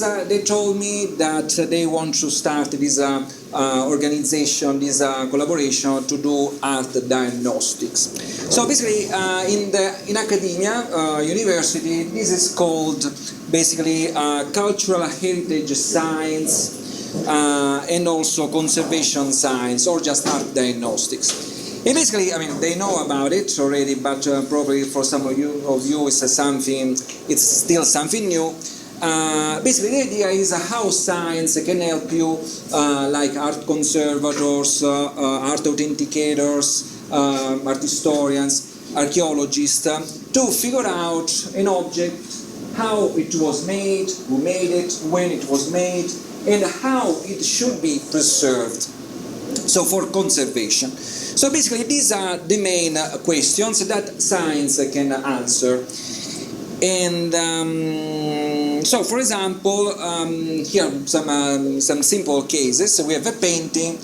they told me that they want to start this organization, this collaboration to do art diagnostics. So basically, in academia, university, this is called basically cultural heritage science and also conservation science, or just art diagnostics. And basically, I mean, they know about it already, but probably for some of you it's still something new. Basically, the idea is how science can help you, like art conservators, art authenticators, art historians, archaeologists, to figure out an object, how it was made, who made it, when it was made, and how it should be preserved. So for conservation. So basically, these are the main questions that science can answer. And so, for example, here some simple cases. We have a painting,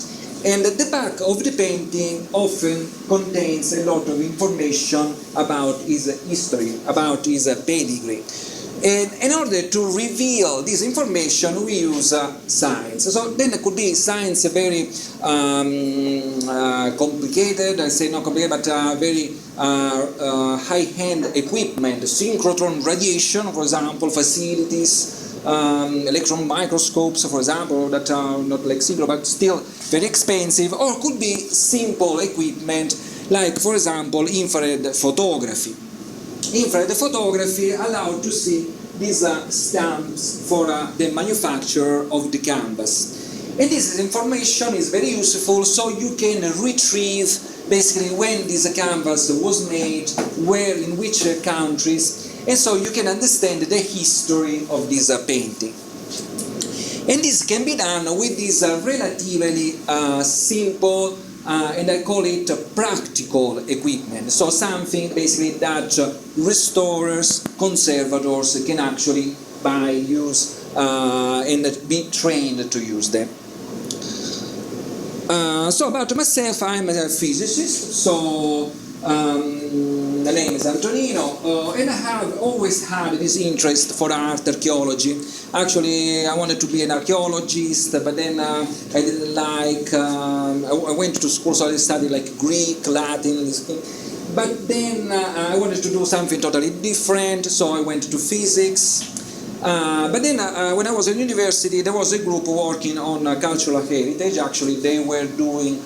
and the back of the painting often contains a lot of information about his history, about his pedigree. And in order to reveal this information, we use science. So then it could be science very complicated, I say not complicated, but very high-end equipment, synchrotron radiation, for example, facilities, electron microscopes, for example, that are not like simple, but still very expensive, or could be simple equipment, like, for example, infrared photography. Infrared photography allowed to see these stamps for the manufacture of the canvas. And this information is very useful, so you can retrieve basically when this canvas was made, where, in which countries, and so you can understand the history of this painting. And this can be done with this relatively simple and I call it practical equipment. So something basically that restorers, conservators can actually buy, use, and be trained to use them. So about myself, I'm a physicist, so the name is Antonino, and I have always had this interest for art archaeology. Actually, I wanted to be an archaeologist, but then I didn't like, I went to school, so I studied like Greek, Latin, but then I wanted to do something totally different, so I went to physics. But then when I was in university, there was a group working on cultural heritage. Actually, they were doing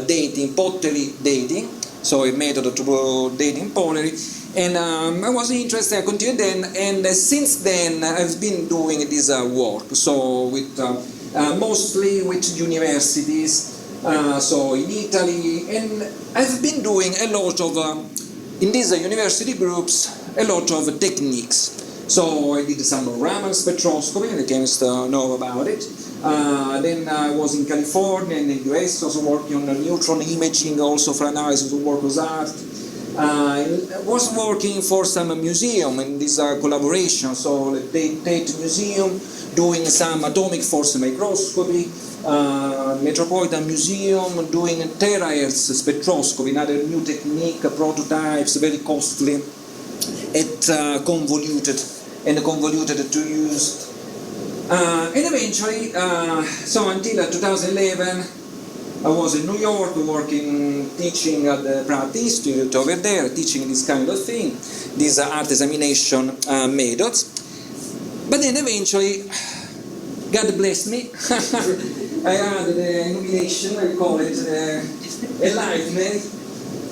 dating, pottery dating, so a method to do dating pottery. And I was interested, I continued then, and since then I've been doing this work, so with mostly with universities, so in Italy, and I've been doing a lot of, in these university groups, a lot of techniques. So I did some Raman spectroscopy, the chemists know about it. Then I was in California and in the US, also working on neutron imaging, also for analysis of work of art. I was working for some museum in this collaboration, so the Tate Museum, doing some atomic force microscopy, Metropolitan Museum doing terahertz spectroscopy, another new technique, prototypes, very costly, and convoluted to use. And eventually, so until 2011, I was in New York working, teaching at the Pratt Institute over there, teaching this kind of thing, these art examination methods. But then eventually, God blessed me. I had the illumination, I call it enlightenment.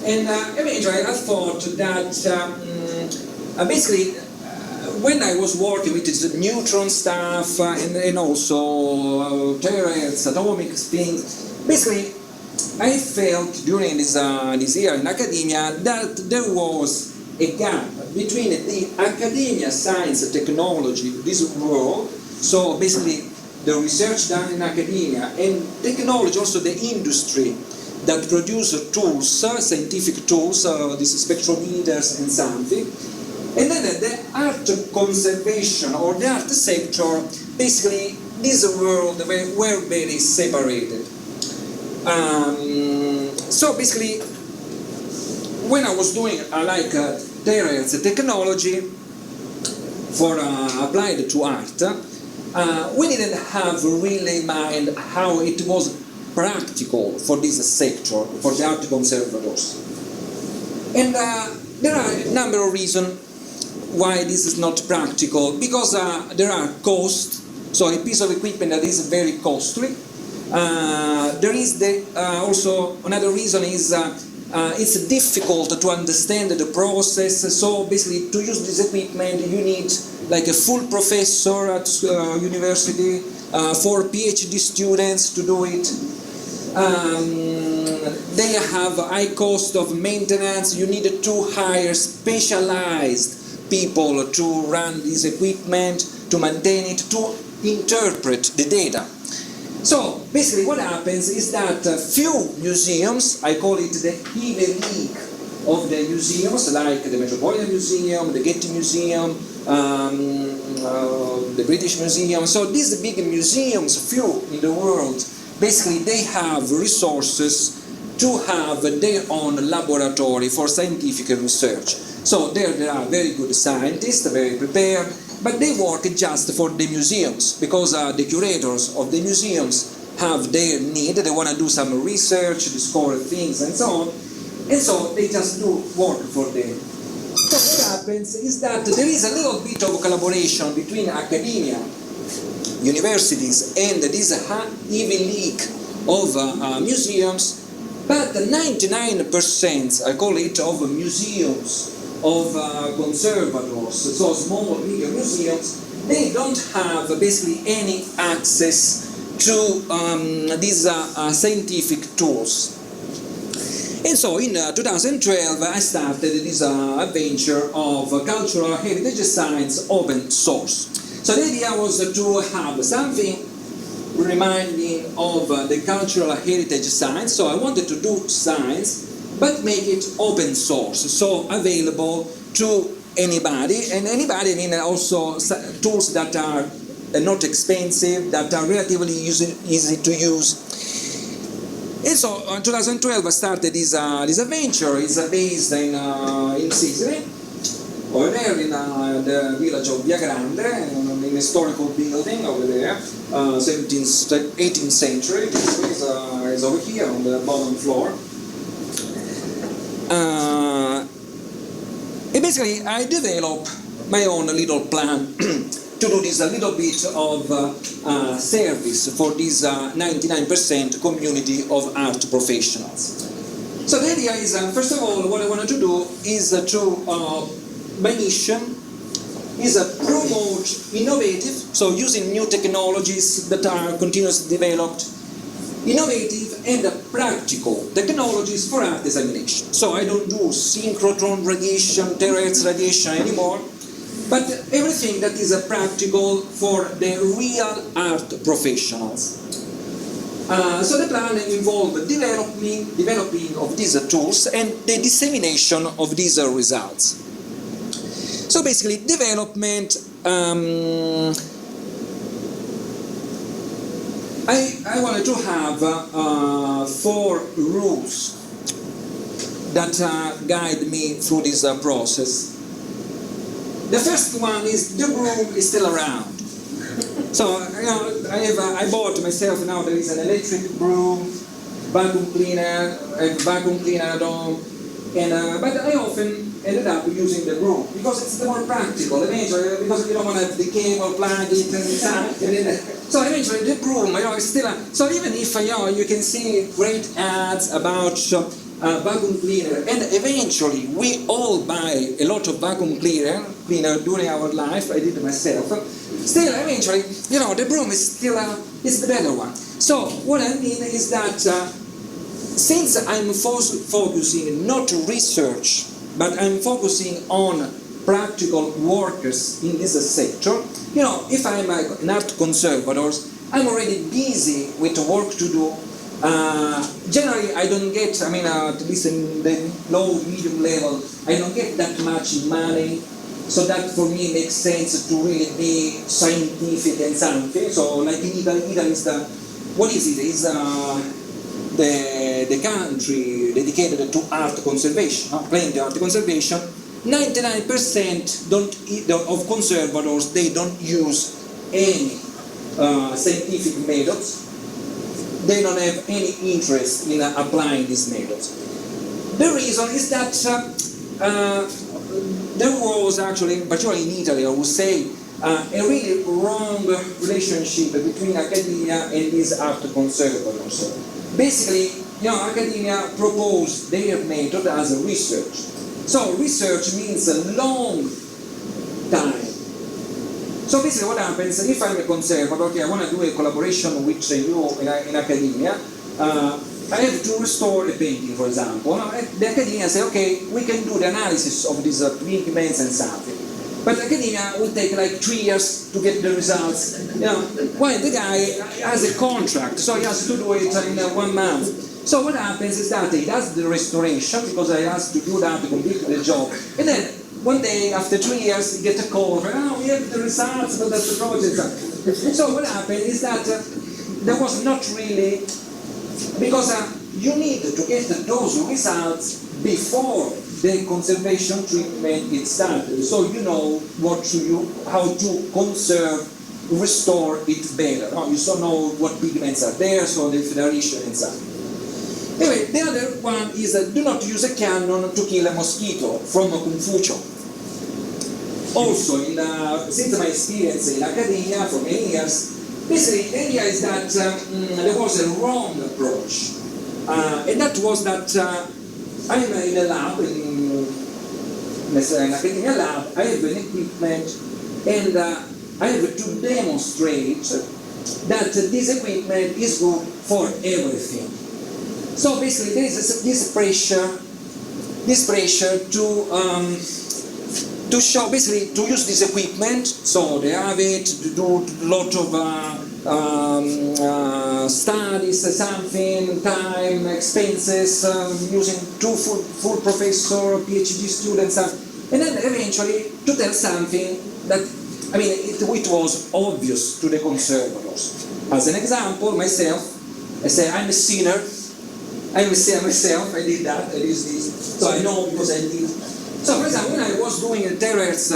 And eventually I thought that basically when I was working with this neutron stuff and also terahertz, atomic things, basically I felt during this year in academia that there was a gap between the academia, science, technology, this world, so basically the research done in academia, and technology, also the industry that produce tools, scientific tools, these spectrometers and something. And then the art conservation or the art sector, basically this world were very separated. So basically, when I was doing like terahertz technology for applied to art, we didn't have really in mind how it was practical for this sector, for the art conservators. And there are a number of reasons why this is not practical, because there are costs, so a piece of equipment that is very costly. There is also another reason is it's difficult to understand the process, so basically to use this equipment you need like a full professor at university, 4 PhD students to do it. They have a high cost of maintenance, you need to hire specialized people to run this equipment, to maintain it, to interpret the data. So basically what happens is that few museums, I call it the Ivy League of the museums, like the Metropolitan Museum, the Getty Museum, the British Museum, so these big museums, few in the world, basically they have resources to have their own laboratory for scientific research. So there are very good scientists, very prepared, but they work just for the museums, because the curators of the museums have their need, they want to do some research, discover things and so on, and so they just do work for them. So what happens is that there is a little bit of collaboration between academia, universities, and this Ivy League of museums, but 99%, I call it, of museums, of conservators, so small, medium museums, they don't have basically any access to these scientific tools. And so in 2012 I started this adventure of cultural heritage science open source. So the idea was to have something reminding of the cultural heritage science, so I wanted to do science but make it open source, so available to anybody, and anybody, I mean also tools that are not expensive, that are relatively easy to use. And so in 2012 I started this adventure. It's based in Sicily, over there in the village of Via Grande, in an historical building over there, 18th century. This is over here on the bottom floor. And basically I developed my own little plan to do this a little bit of service for this 99% community of art professionals. So the idea is, first of all, what I wanted to do is my mission is promote innovative, so using new technologies that are continuously developed, innovative and practical technologies for art examination. So I don't do synchrotron radiation, terahertz radiation anymore, but everything that is practical for the real art professionals. So the plan involved developing of these tools and the dissemination of these results. So basically development, I wanted to have 4 rules that guide me through this process. The first one is the broom is still around. So I bought myself now, there is an electric broom, vacuum cleaner, a vacuum cleaner at home, and but I often ended up using the broom because it's the more practical. Eventually, because you don't want to have the cable, plug it, and then, so eventually the broom, is still. So even if you can see great ads about vacuum cleaner, and eventually we all buy a lot of vacuum cleaner during our life. I did it myself. Still, eventually, the broom is still is the better one. So what I mean is that since I'm focusing not research, but I'm focusing on practical workers in this sector, if I'm an art conservator, I'm already busy with work to do. Generally, I don't get, at least in the low, medium level, I don't get that much money, so that for me makes sense to really be scientific and something. So like in Italy is what is it? It's the country dedicated to art conservation, plenty art conservation. 99% of conservators, they don't use any scientific methods. They don't have any interest in applying these methods. The reason is that there was actually, particularly in Italy, I would say, a really wrong relationship between academia and these art conservators. Basically, academia proposed their method as a research. So research means a long time. So basically what happens, if I'm a conservator, okay, I want to do a collaboration with you in academia, I have to restore a painting, for example. The academia say, okay, we can do the analysis of these pigments and something. But academia will take like 3 years to get the results. While the guy has a contract, so he has to do it in 1 month. So what happens is that he does the restoration, because he has to do that to complete the job. And then one day, after 3 years, he gets a call, we have the results, but that's the project. So what happened is that there was not really, because you need to get those results before the conservation treatment is started. So you know how to conserve, restore it better. You still know what pigments are there, so the federation and so on. Anyway, the other one is do not use a cannon to kill a mosquito, from Confucius. Also, since my experience in academia for many years, basically the idea is that there was a wrong approach. And that was that I'm in a lab, in an academia lab, I have an equipment, and I have to demonstrate that this equipment is good for everything. So basically there is this pressure to show, basically to use this equipment, so they have it, to do a lot of studies, something, time, expenses, using 2 full professor, PhD students, and then eventually to tell something that, it was obvious to the conservators. As an example, myself, I say I'm a sinner, I will say myself, I did that, I did this, so I know because I did. So for example, when I was doing a terahertz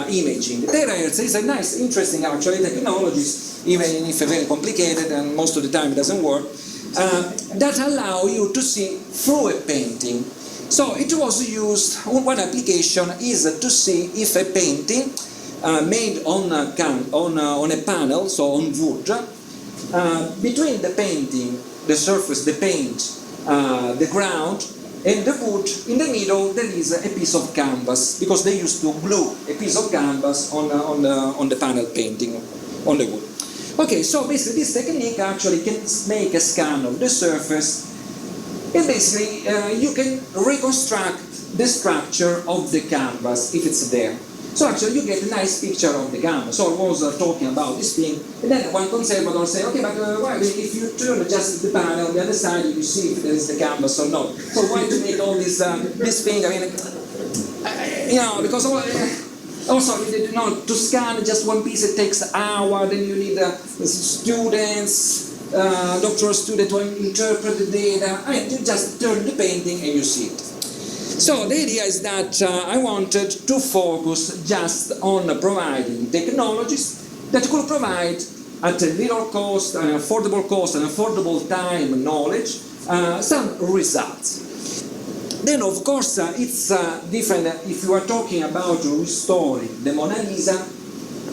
imaging, terahertz is a nice, interesting actually technology, even if very complicated and most of the time it doesn't work, that allow you to see through a painting. So it was used, one application is to see if a painting made on a panel, so on wood, between the painting, the surface, the paint, the ground, and the wood, in the middle there is a piece of canvas, because they used to glue a piece of canvas on the panel painting, on the wood. Okay, so basically this technique actually can make a scan of the surface, and basically you can reconstruct the structure of the canvas if it's there. So actually you get a nice picture of the canvas. So I was talking about this thing, and then one conservator say, okay, but if you turn just the panel on the other side, you see if there is the canvas or not. So why to make all this thing? Because also to scan just one piece, it takes an hour. Then you need students, doctoral students to interpret the data. You just turn the painting and you see it. So the idea is that I wanted to focus just on providing technologies that could provide at a little cost, an affordable time, knowledge, some results. Then of course it's different if you are talking about restoring the Mona Lisa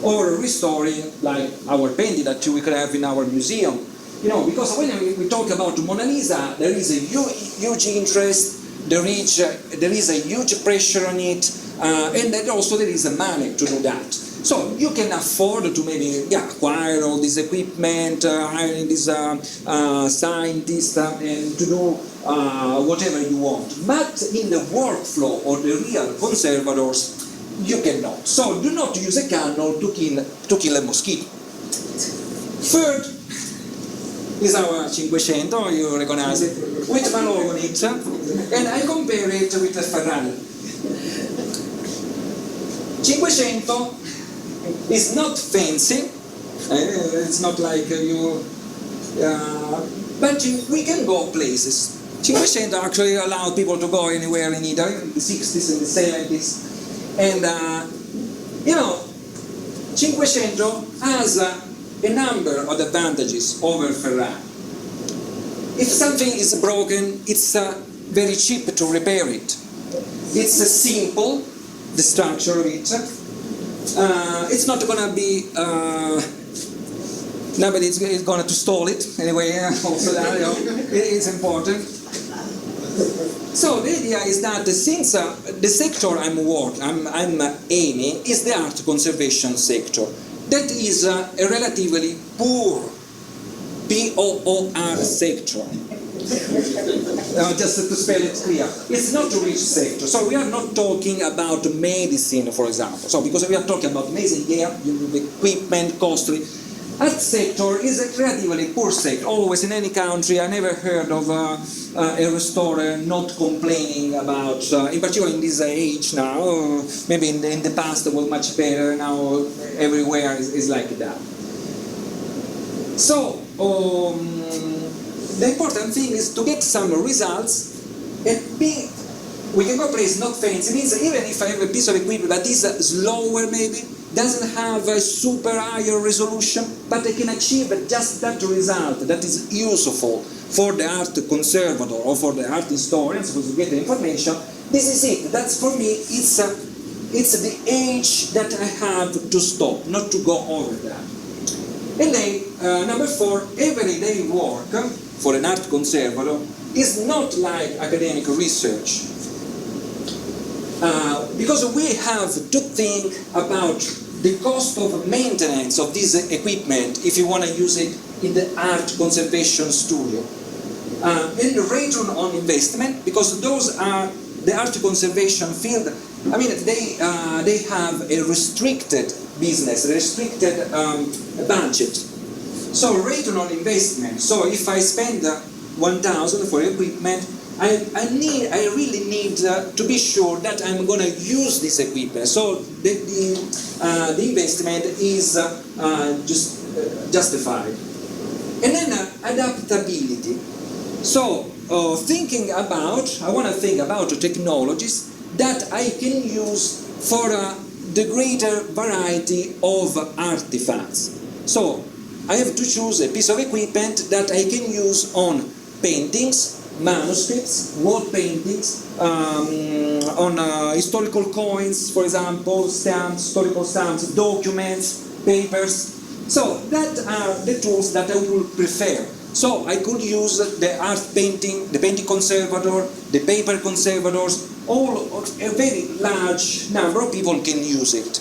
or restoring like our painting that we could have in our museum. Because when we talk about Mona Lisa, there is a huge interest. There is a huge pressure on it, and then also there is a money to do that. So you can afford to maybe acquire all this equipment, hiring this scientist, and to do whatever you want. But in the workflow of the real conservators, you cannot. So do not use a cannon to kill a mosquito. Third is our 500, you recognize it, with my logo on it, and I compare it with a Ferrari. 500 is not fancy, it's not like but we can go places. 500 actually allowed people to go anywhere in Italy, in the 60s and the 70s, and 500 has a number of advantages over Ferrari. If something is broken, it's very cheap to repair it. It's simple, the structure of it. It's not going to be, nobody is going to stall it anyway. Also, that, it's important. So the idea is that since the sector I'm aiming is the art conservation sector, that is a relatively poor POOR sector. Just to spell it clear, it's not a rich sector. So we are not talking about medicine, for example. So because we are talking about medicine, yeah, equipment, costly. Art sector is a relatively poor sector. Always in any country, I never heard of a restorer not complaining about, in particular in this age now, maybe in the past it was much better, now everywhere is like that. So, the important thing is to get some results and we can go place not fancy. It means even if I have a piece of equipment that is slower maybe, doesn't have a super higher resolution, but I can achieve just that result that is useful for the art conservator or for the art historians who get the information. This is it. That's for me, it's the age that I have to stop, not to go over that. And then, number 4, everyday work for an art conservator is not like academic research. Because we have to think about the cost of maintenance of this equipment if you want to use it in the art conservation studio. And the return on investment, because those are the art conservation field, I mean, they have a restricted business, a restricted budget. So return on investment, so if I spend 1,000 for equipment, I really need to be sure that I'm going to use this equipment. So the investment is justified. And then adaptability. So I want to think about technologies that I can use for the greater variety of artifacts. So I have to choose a piece of equipment that I can use on paintings, manuscripts, wall paintings, on historical coins, for example, stamps, historical stamps, documents, papers. So that are the tools that I would prefer. So I could use the art painting, the painting conservator, the paper conservators, a very large number of people can use it.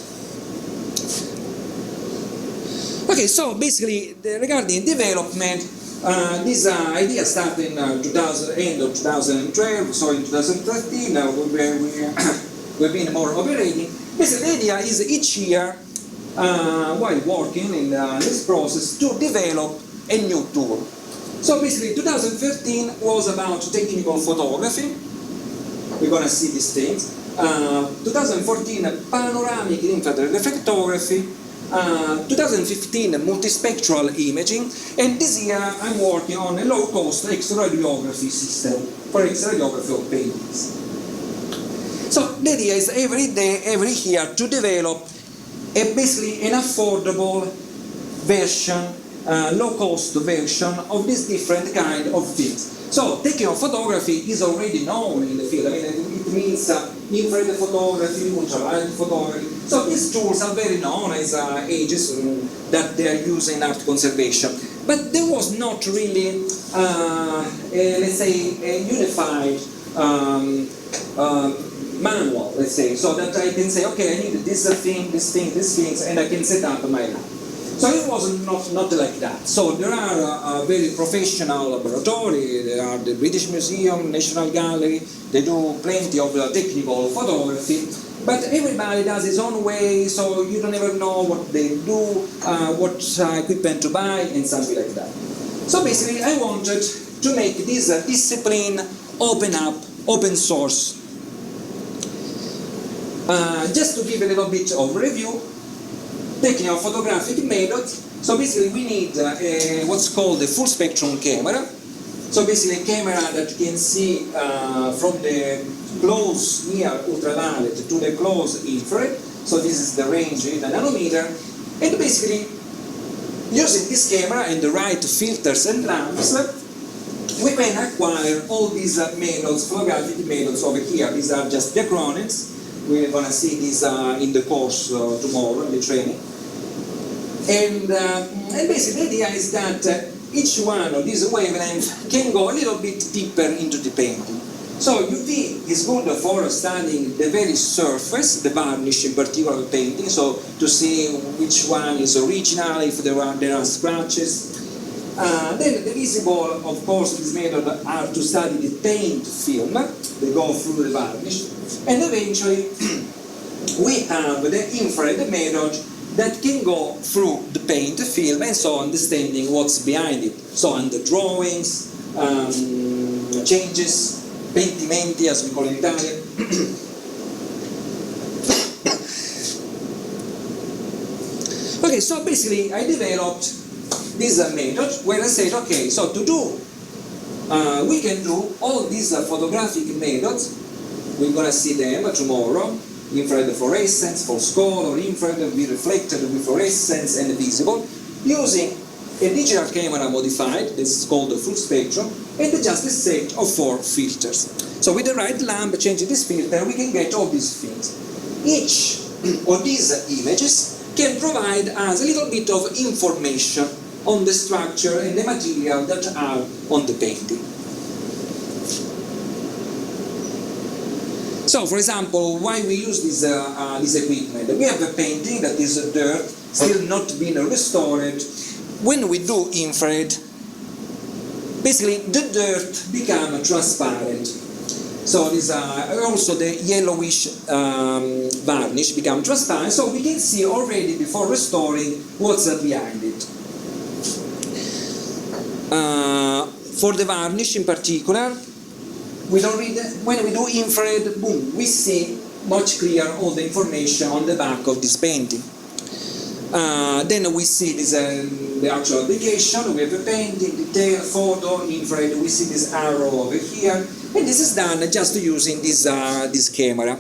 Okay, so basically regarding development, this idea started in end of 2012, so in 2013 we've been more operating. Basically the idea is each year, while working in this process, to develop a new tool. So basically 2013 was about technical photography. We're going to see these things. 2014 panoramic infrared reflectography. 2015 multispectral imaging, and this year I'm working on a low-cost X-radiography system for X-radiography of paintings. So the idea is every day, every year to develop basically an affordable version, low-cost version of this different kind of things. So technical photography is already known in the field. I mean, it means infrared photography, ultraviolet photography. So these tools are very known as ages that they are used in art conservation. But there was not really, let's say, a unified manual, let's say, so that I can say, okay, I need this thing, these things, and I can set up my lab. So it was not like that. So there are very professional laboratories, there are the British Museum, National Gallery, they do plenty of technical photography, but everybody does his own way, so you don't ever know what they do, what equipment to buy, and something like that. So basically I wanted to make this discipline open source. Just to give a little bit of review, technical photographic methods. So basically we need what's called a full spectrum camera. So basically a camera that you can see from the close near ultraviolet to the close infrared. So this is the range in a nanometer. And basically, using this camera and the right filters and lamps, we can acquire all these methods, photographic methods over here. These are just the acronyms. We're going to see these in the course tomorrow, in the training. And basically the idea is that each one of these wavelengths can go a little bit deeper into the painting. So UV is good for studying the very surface, the varnish in particular of the painting, so to see which one is original, if there are scratches. Then the visible, of course, this method are to study the paint film, they go through the varnish, and eventually we have the infrared method that can go through the paint film and so understanding what's behind it. So under drawings, changes, pentimenti as we call it in Italian. Okay, so basically I developed this method where I said, okay, so to do, we can do all these photographic methods. We're going to see them tomorrow. Infrared fluorescence, false color, infrared, reflected with fluorescence and visible, using a digital camera modified, this is called the full spectrum, and just a set of 4 filters. So with the right lamp, changing this filter, we can get all these things. Each of these images can provide us a little bit of information on the structure and the material that are on the painting. So, for example, why we use this equipment? We have a painting that is dirt, still not been restored. When we do infrared, basically the dirt becomes transparent. So this, also the yellowish varnish becomes transparent, so we can see already before restoring what's behind it. For the varnish in particular, when we do infrared, boom, we see much clearer all the information on the back of this painting. Then we see this, the actual application. We have a painting, detail, photo, infrared. We see this arrow over here, and this is done just using this camera.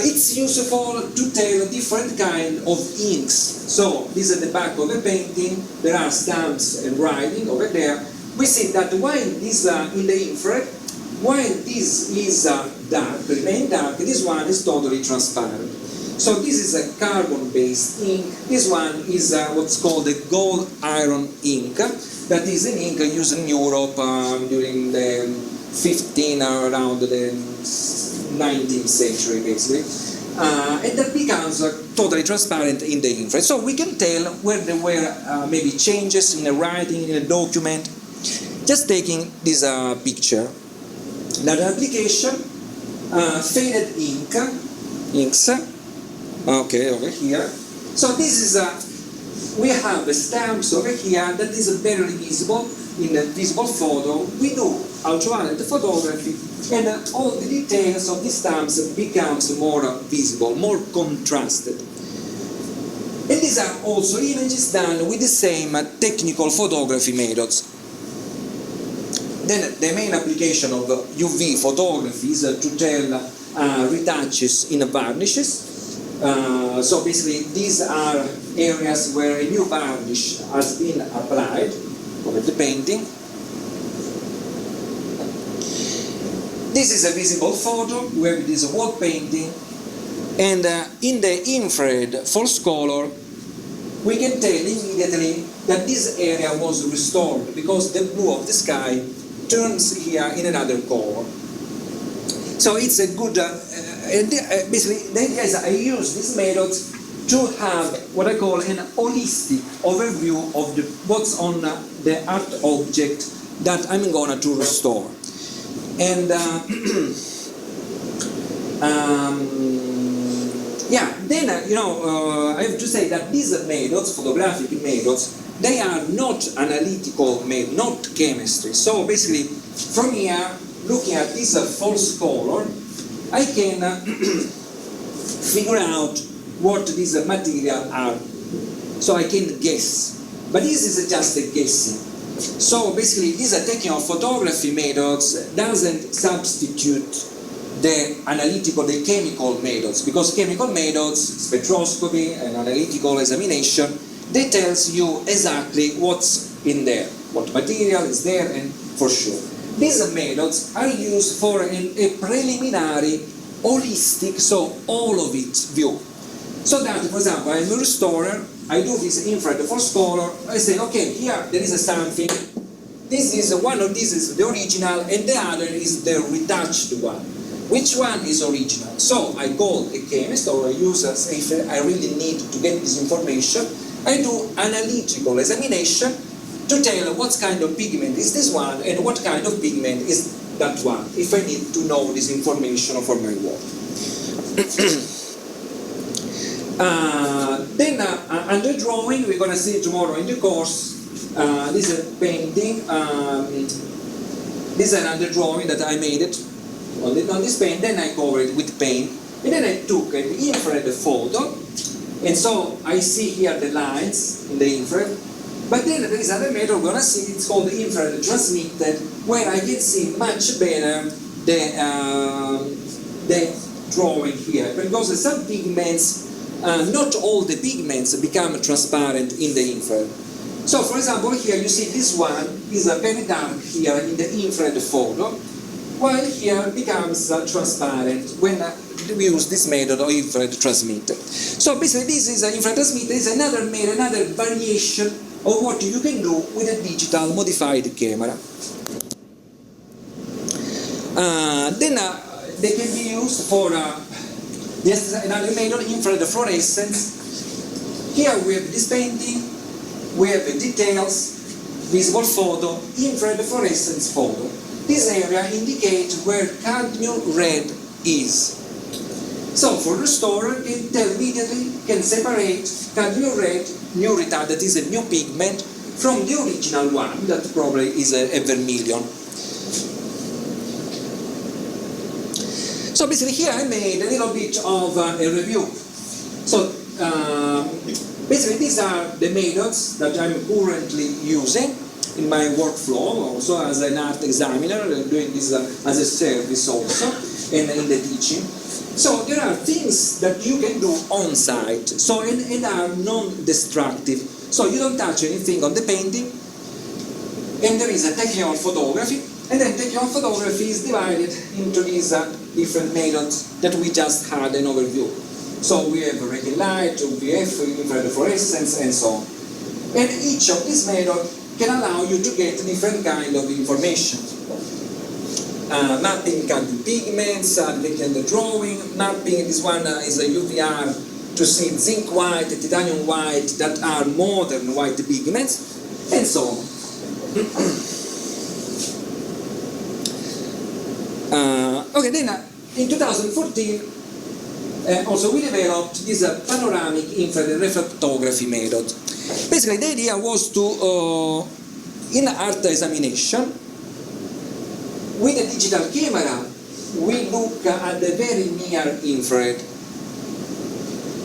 It's useful to tell different kind of inks. So this is the back of a painting. There are stamps and writing over there. We see that while this in the infrared, while this is dark, remain dark, this one is totally transparent. So this is a carbon-based ink. This one is what's called the gold iron ink. That is an ink used in Europe during the 15 or around the 19th century, basically. And that becomes totally transparent in the infrared. So we can tell where there were maybe changes in the writing, in the document, just taking this picture. Another application, faded inks. Okay, over here. So this is we have the stamps over here that is barely visible in the visible photo. We do ultraviolet photography, and all the details of the stamps becomes more visible, more contrasted. And these are also images done with the same technical photography methods. Then the main application of UV photography is to tell retouches in varnishes. So basically these are areas where a new varnish has been applied over the painting. This is a visible photo where it is a wall painting, and in the infrared false color we can tell immediately that this area was restored because the blue of the sky turns here in another color. So it's a good, basically the idea is I use this method to have what I call an holistic overview of what's on the art object that I'm going to restore. And yeah, then I have to say that these methods, photographic methods, they are not analytical methods, not chemistry. So basically, from here, looking at this false color, I can figure out what these materials are. So I can guess. But this is just a guessing. So basically, these technical photography methods doesn't substitute the chemical methods, because chemical methods, spectroscopy and analytical examination, they tells you exactly what's in there, what material is there, and for sure. These methods are used for a preliminary, holistic, so all of it view. So that, for example, I'm a restorer, I do this infrared force color, I say, okay, here there is something, this is one of these is the original, and the other is the retouched one. Which one is original? So I call a chemist or a user, if I really need to get this information, I do analytical examination to tell what kind of pigment is this one and what kind of pigment is that one, if I need to know this information for my work. Then under drawing, we're going to see tomorrow in the course, this is a painting, this is another drawing that I made it on this paint, then I covered it with paint, and then I took an infrared photo, and so I see here the lines in the infrared, but then there is another method we're going to see, it's called the infrared transmitted, where I can see much better the drawing here, because some pigments, not all the pigments become transparent in the infrared. So for example here you see this one is very dark here in the infrared photo, while here becomes transparent when we use this method of infrared transmitter. So basically this is infrared transmitter, is another variation of what you can do with a digital modified camera. Then they can be used for this is another method, infrared fluorescence. Here we have this painting, we have the details, visible photo, infrared fluorescence photo. This area indicates where cadmium red is. So for the restorer, can tell immediately, can separate cadmium red, new retard, that is a new pigment, from the original one, that probably is a vermilion. So basically here I made a little bit of a review. So basically these are the methods that I'm currently using in my workflow, also as an art examiner, doing this as a service also, and in the teaching. So there are things that you can do on site, so and are non-destructive. So you don't touch anything on the painting, and there is a technical photography, and then technical photography is divided into these different methods that we just had an overview. So we have Reiki light, UVF, infrared fluorescence, and so on. And each of these methods can allow you to get different kind of information. Mapping can be pigments, looking at the drawing, mapping, this one is a UVR to see zinc white, titanium white, that are modern white pigments, and so on. Okay, then in 2014, also we developed this panoramic infrared reflectography method. Basically, the idea was to, in art examination, with a digital camera, we look at the very near infrared.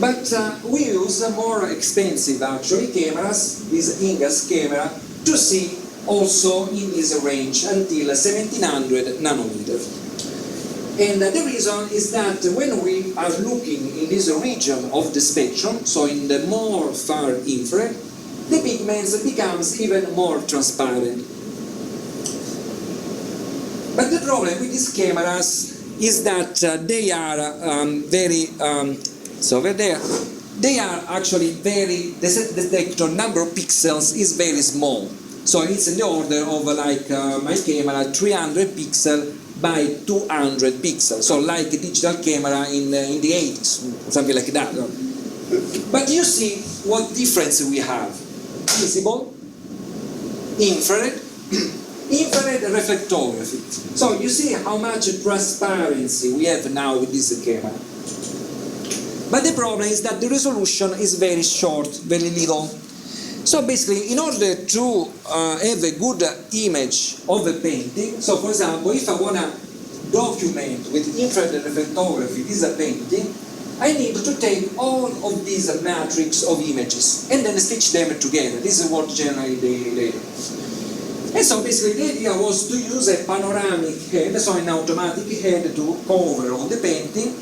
But we use more expensive, actually, cameras, this INGAS camera, to see also in this range until 1700 nanometers. And the reason is that when we are looking in this region of the spectrum, so in the more far infrared, the pigments becomes even more transparent. But the problem with these cameras is that they are they are actually the detector number of pixels is very small. So it's in the order of like my camera 300 pixels by 200 pixels. So like a digital camera in the 80s, something like that. But you see what difference we have. Visible, infrared, infrared reflectography. So you see how much transparency we have now with this camera. But the problem is that the resolution is very short, very little. So basically, in order to have a good image of a painting, so for example, if I want to document with infrared reflectography this painting, I need to take all of these matrix of images and then stitch them together. This is what generally they do. And so basically the idea was to use a panoramic head, so an automatic head to cover all the painting,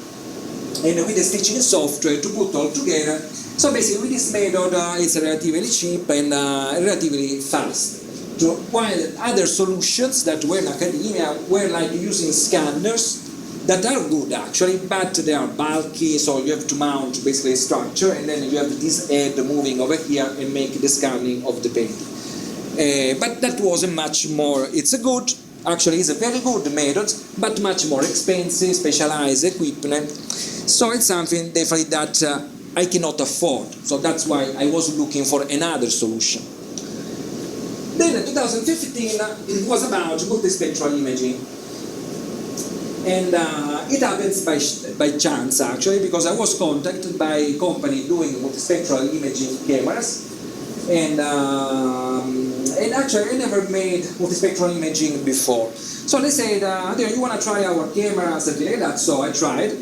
and with the stitching software to put all together. So basically with this method it's relatively cheap and relatively fast. While other solutions that were in academia were like using scanners that are good actually, but they are bulky, so you have to mount basically a structure and then you have this head moving over here and make the scanning of the painting. But that was a much more, it's a very good method, but much more expensive, specialized equipment. So it's something definitely that I cannot afford. So that's why I was looking for another solution. Then in 2015, it was about multispectral imaging. And it happens by chance actually, because I was contacted by a company doing multispectral imaging cameras. And actually I never made multispectral imaging before. So they said, you want to try our camera, something like that, so I tried.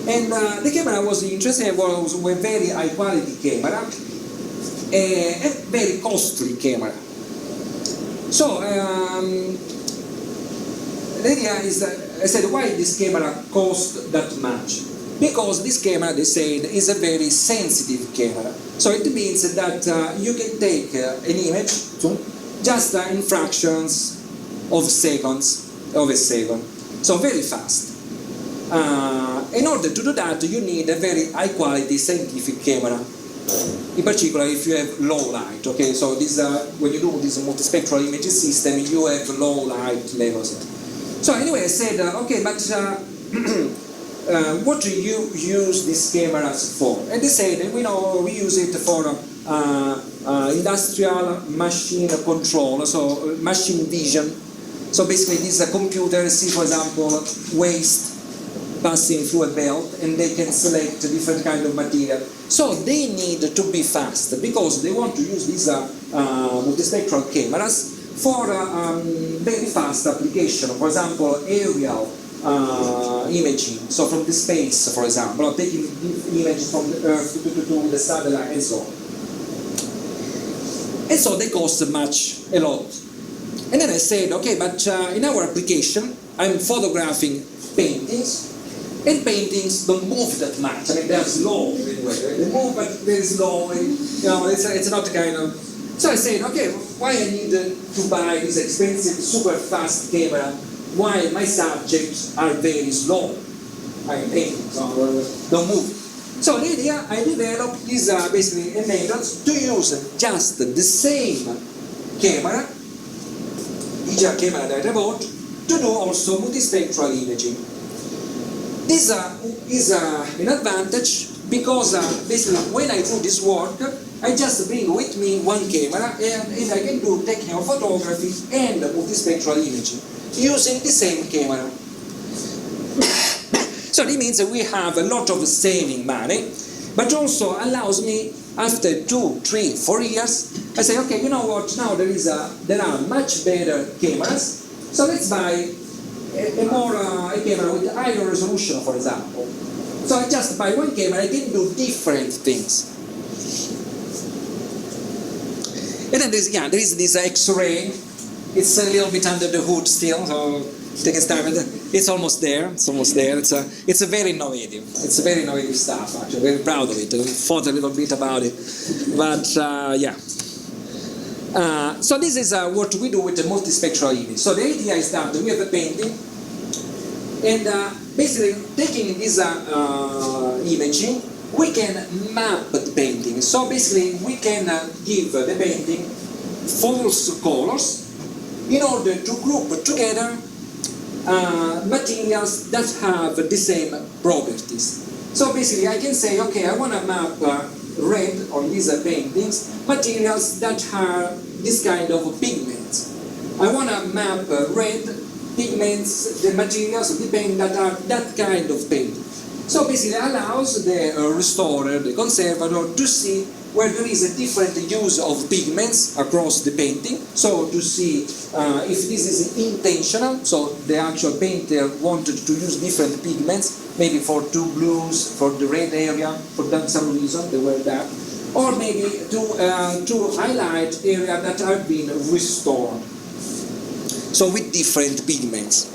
And the camera I was interested in was a very high quality camera, a very costly camera. So the idea is that I said, why this camera cost that much? Because this camera, they said, is a very sensitive camera. So it means that you can take an image just in fractions of a second. So very fast. In order to do that, you need a very high quality scientific camera. In particular, if you have low light. Okay, so this, when you do this multispectral imaging system, you have low light levels. So anyway, I said, okay, but what do you use these cameras for? And they said, we use it for industrial machine control, so machine vision. So basically, these computers see, for example, waste passing through a belt, and they can select different kind of material. So they need to be fast because they want to use these multispectral cameras for very fast application. For example, aerial imaging, so from the space, for example, taking images from the Earth to the satellite and so on. And so they cost a lot. And then I said, okay, but in our application, I'm photographing paintings, and paintings don't move that much. I mean, they're slow anyway. They move, but very slow. It's not kind of. So I said, okay, why I need to buy this expensive, super fast camera while my subjects are very slow? I mean, paintings don't move. So the idea, I developed is basically a method to use just the same camera, digital camera that I bought, to do also multispectral imaging. This is an advantage because basically when I do this work, I just bring with me one camera and I can do technical photography and multispectral imaging using the same camera. So it means that we have a lot of saving money, but also allows me after 2, 3, 4 years, I say, okay, you know what, now there are much better cameras, so let's buy a camera with higher resolution, for example. So I just buy one camera, I can do different things. And then there is this X-ray. It's a little bit under the hood still, so take a time. It's almost there. It's a very innovative. It's a very innovative stuff. Actually, very proud of it. I thought a little bit about it, but yeah. So this is what we do with the multispectral image. So the idea is that we have a painting, and basically taking this imaging, we can map the painting. So basically we can give the painting false colors in order to group together materials that have the same properties. So basically I can say, okay, I want to map red on these paintings, materials that have this kind of pigments. I want to map red pigments, the materials of the paint that are that kind of paint. So basically allows the restorer, the conservator, to see where there is a different use of pigments across the painting. So to see if this is intentional, so the actual painter wanted to use different pigments, maybe for two blues, for the red area, for some reason they were that. or maybe to highlight areas that have been restored. So with different pigments.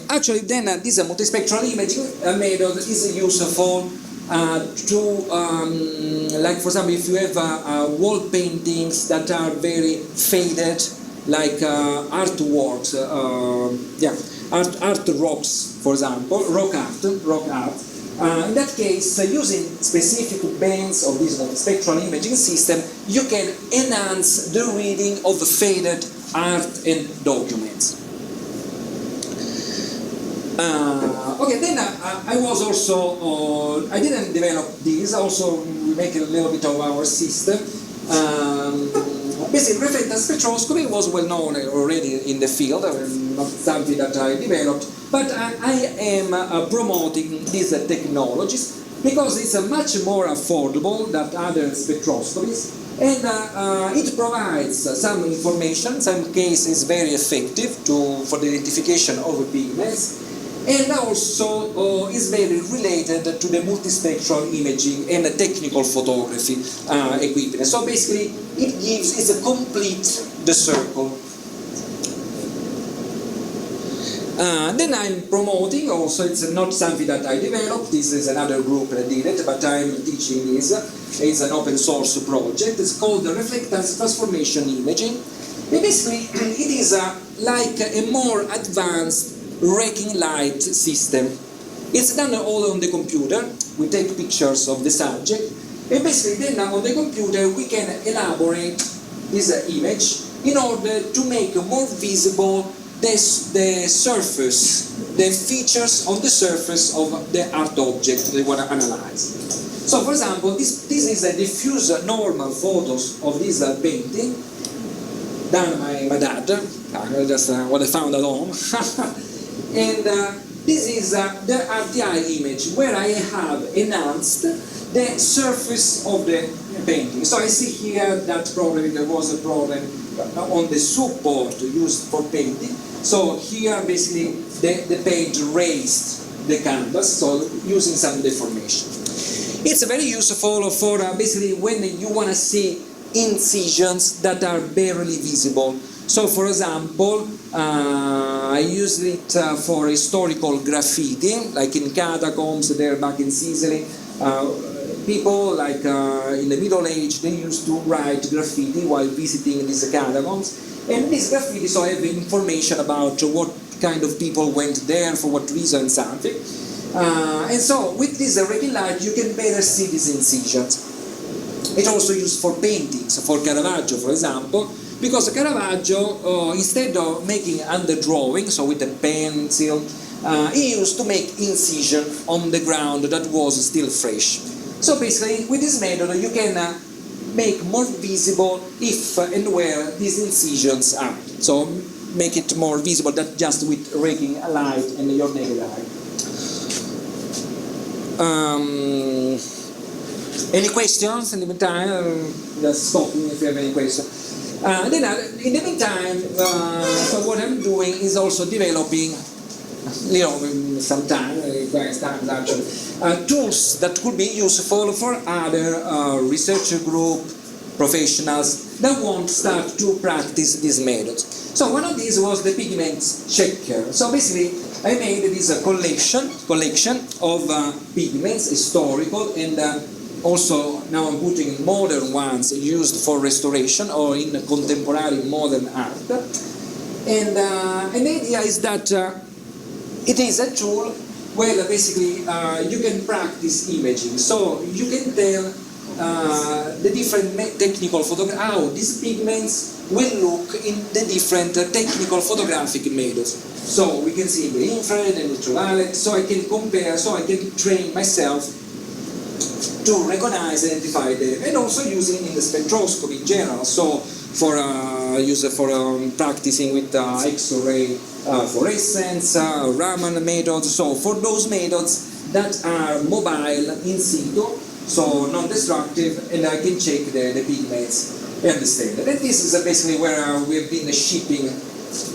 Actually, then this multispectral imaging method is useful like for example, if you have wall paintings that are very faded, like artworks, art rocks, for example, rock art. In that case, using specific bands of this multispectral imaging system, you can enhance the reading of faded art and documents. Okay, then I was also, I didn't develop this, also we make a little bit of our system. Basically, reflectance spectroscopy was well known already in the field, not something that I developed, but I am promoting these technologies because it's much more affordable than other spectroscopies, and it provides some information, in some cases very effective for the identification of pigments, and also is very related to the multispectral imaging and technical photography equipment. So basically, it's a complete the circle. Then I'm promoting also, it's not something that I developed, this is another group that did it, but I'm teaching this. It's an open source project, it's called the Reflectance Transformation Imaging. And basically, it is like a more advanced raking light system. It's done all on the computer. We take pictures of the subject, and basically then on the computer we can elaborate this image in order to make more visible the surface, the features on the surface of the art object they want to analyze. So for example, this is a diffuse normal photos of this painting done by my dad, just what I found at home. And this is the RTI image where I have enhanced the surface of the painting. So I see here that probably there was a problem on the support used for painting. So here basically the paint raised the canvas, so using some deformation. It's very useful for basically when you want to see incisions that are barely visible. So for example, I used it for historical graffiti, like in catacombs there back in Sicily. People like in the Middle Age, they used to write graffiti while visiting these catacombs. And these graffiti so have information about what kind of people went there, for what reason, something. And so with this raking light, you can better see these incisions. It's also used for paintings, for Caravaggio, for example, because Caravaggio, instead of making underdrawing, so with a pencil, he used to make incision on the ground that was still fresh. So basically, with this method, you can make more visible if and where these incisions are. So make it more visible than just with raking a light and your naked eye. Any questions in the meantime? Just stop me if you have any questions. Then in the meantime, so what I'm doing is also developing, sometimes, actually, tools that could be useful for other research group professionals that want to start to practice these methods. So one of these was the pigment checker. So basically, I made this collection of pigments, historical, and also now I'm putting modern ones used for restoration or in contemporary modern art. And the idea is that it is a tool where basically you can practice imaging. So you can tell the different technical photography, how these pigments will look in the different technical photographic methods. So we can see the infrared and ultraviolet, so I can compare, so I can train myself to recognize, identify them, and also using in the spectroscopy in general. So for practicing with X-ray fluorescence, Raman methods. So for those methods that are mobile in situ, so non-destructive, and I can check the pigments and understand that. And this is basically where we have been shipping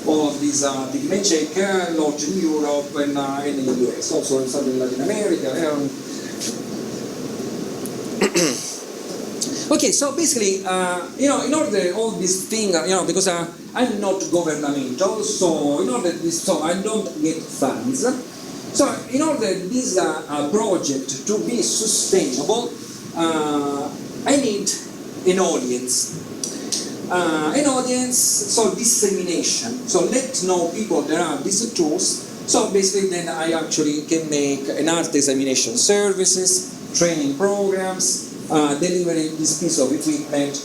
all of these pigment check, launched in Europe and in the US, also in Southern Latin America. Okay, so basically, in order all this thing, because I'm not governmental, so in order this, so I don't get funds. So in order this project to be sustainable, I need an audience. So dissemination. So let know people there are these tools. So basically, then I actually can make an art examination services, training programs, delivering this piece of equipment.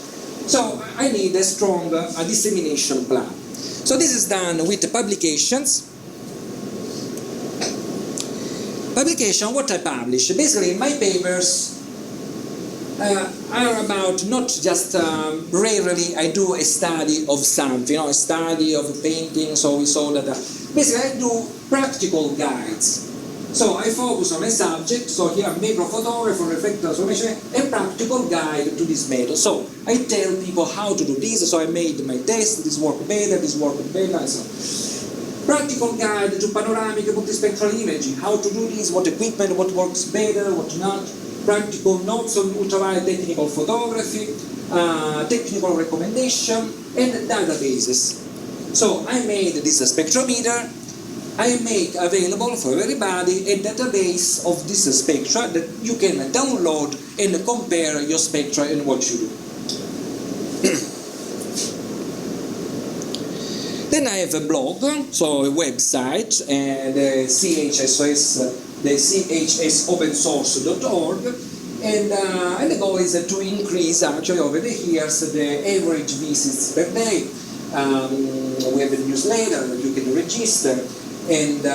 So I need a strong dissemination plan. So this is done with the publications. Publication, what I publish, basically my papers are about not just rarely I do a study of something, a study of painting, so we saw that basically I do practical guides. So I focus on a subject, so here macrophotography, reflectance formation, a practical guide to this method. So I tell people how to do this, so I made my test, this worked better, and so on. Practical guide to panoramic multispectral imaging, how to do this, what equipment, what works better, what not. Practical notes on ultraviolet technical photography, technical recommendation, and databases. So I made this spectrometer. I make available for everybody a database of this spectra that you can download and compare your spectra and what you do. Then I have a blog, so a website, and the chsopensource.org, and the goal is to increase actually over the years the average visits per day. We have a newsletter that you can register, and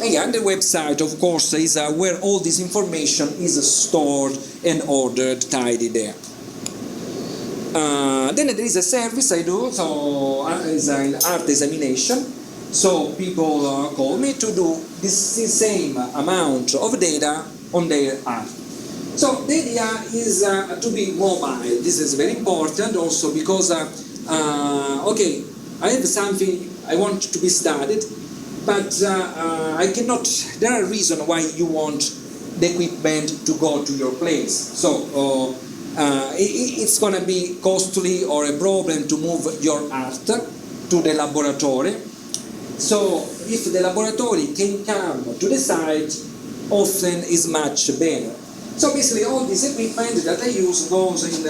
again the website of course is where all this information is stored and ordered tidy there. Then there is a service I do, so is an art examination. So people call me to do this same amount of data on their art. So the idea is to be mobile. This is very important also because, okay, I have something I want to be studied, but I cannot, there are reasons why you want the equipment to go to your place. So it's going to be costly or a problem to move your art to the laboratory. So if the laboratory can come to the site, often is much better. So basically all this equipment that I use goes in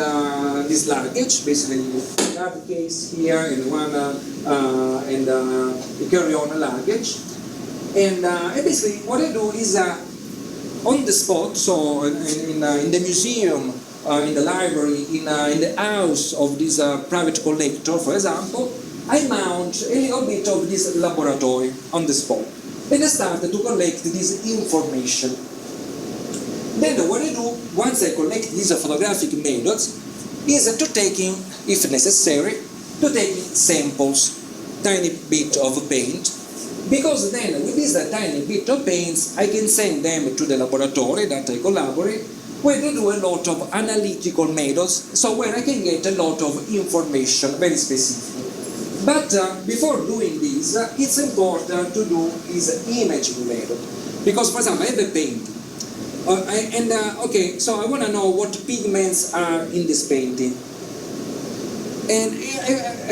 this luggage, basically the hard case here and one and the carry-on luggage. And basically what I do is on the spot, so in the museum, in the library, in the house of this private collector, for example, I mount a little bit of this laboratory on the spot. And I start to collect this information. Then what I do, once I collect these photographic methods, is to taking, if necessary, to take samples, tiny bit of paint, because then with this tiny bit of paints, I can send them to the laboratory that I collaborate, where they do a lot of analytical methods, so where I can get a lot of information, very specific. But before doing this, it's important to do this imaging method. Because, for example, I have a painting. Okay, so I want to know what pigments are in this painting. And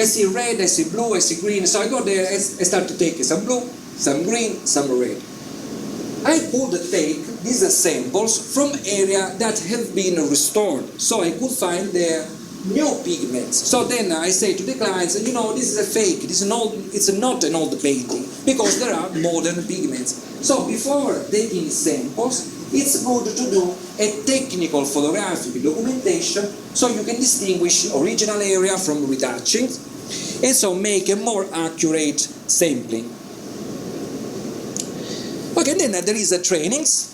I see red, I see blue, I see green. So I go there, I start to take some blue, some green, some red. I could take these samples from areas that have been restored. So I could find there new pigments. So then I say to the clients, you know, this is a fake, it's not an old painting, because there are modern pigments. So before taking samples, it's good to do a technical photographic documentation so you can distinguish original area from retouching, and so make a more accurate sampling. Okay, then there is a trainings.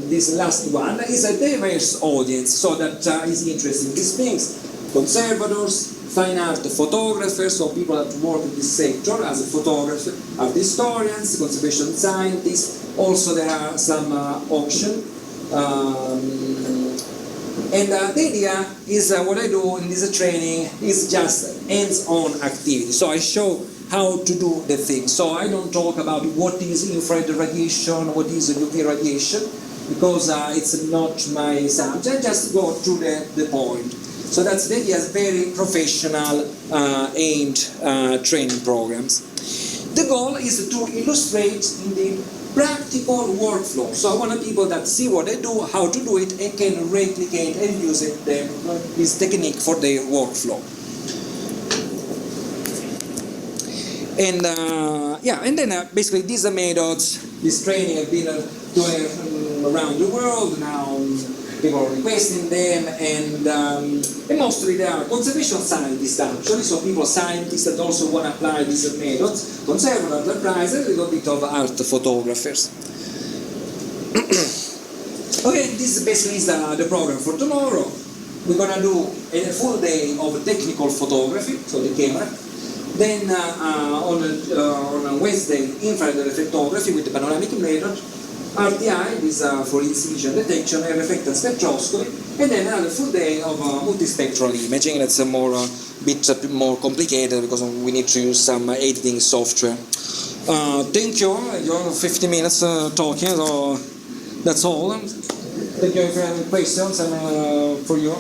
This last one is a diverse audience, so that is interested in these things. Conservators, fine art photographers, so people that work in this sector as a photographer, art historians, conservation scientists. Also there are some auction. And the idea is what I do in this training is just hands-on activity. So I show how to do the thing. So I don't talk about what is infrared radiation, what is UV radiation. because it's not my subject. Just go through the point. So that's the idea, very professional aimed training programs. The goal is to illustrate in the practical workflow. So I want people that see what I do, how to do it, and can replicate and use it, this technique for their workflow. And and then basically these are methods, this training have been doing around the world now. People are requesting them, and mostly they are conservation scientists actually, so people, scientists that also want to apply these methods, conservative enterprise, and a little bit of art photographers. Okay, this basically is the program for tomorrow. We're going to do a full day of technical photography, so the camera. Then on a Wednesday, infrared reflectography with the panoramic method. RTI is for incision detection and reflectance spectroscopy, and then another full day of multispectral imaging. That's a bit more complicated because we need to use some editing software. Thank you. You're 50 minutes talking, so that's all. Thank you if you have any questions, and for you.